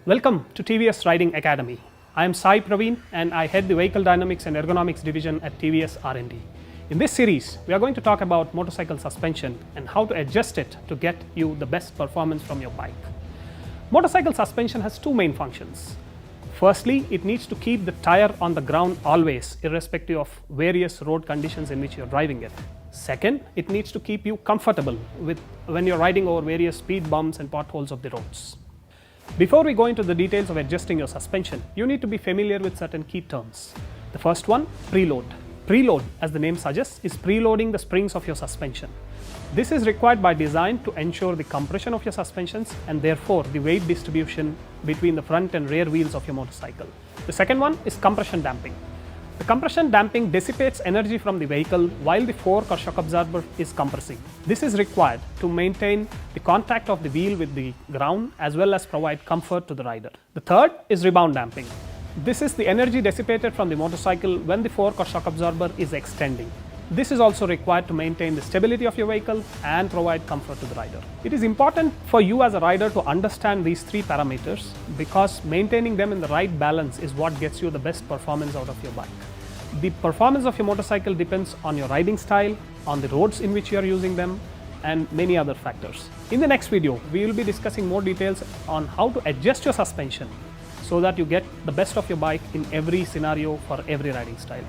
Welcome to TVS Riding Academy. I am Sai Praveen and I head the Vehicle Dynamics and Ergonomics division at TVS R&D. In this series, we are going to talk about motorcycle suspension and how to adjust it to get you the best performance from your bike. Motorcycle suspension has two main functions. Firstly, it needs to keep the tire on the ground always, irrespective of various road conditions in which you're driving it. Second, it needs to keep you comfortable when you're riding over various speed bumps and potholes of the roads. Before we go into the details of adjusting your suspension, you need to be familiar with certain key terms. The first one, preload. Preload, as the name suggests, is preloading the springs of your suspension. This is required by design to ensure the compression of your suspensions and therefore the weight distribution between the front and rear wheels of your motorcycle. The second one is compression damping. The compression damping dissipates energy from the vehicle while the fork or shock absorber is compressing. This is required to maintain the contact of the wheel with the ground as well as provide comfort to the rider. The third is rebound damping. This is the energy dissipated from the motorcycle when the fork or shock absorber is extending. This is also required to maintain the stability of your vehicle and provide comfort to the rider. It is important for you as a rider to understand these three parameters because maintaining them in the right balance is what gets you the best performance out of your bike. The performance of your motorcycle depends on your riding style, on the roads in which you are using them, and many other factors. In the next video, we will be discussing more details on how to adjust your suspension so that you get the best of your bike in every scenario for every riding style.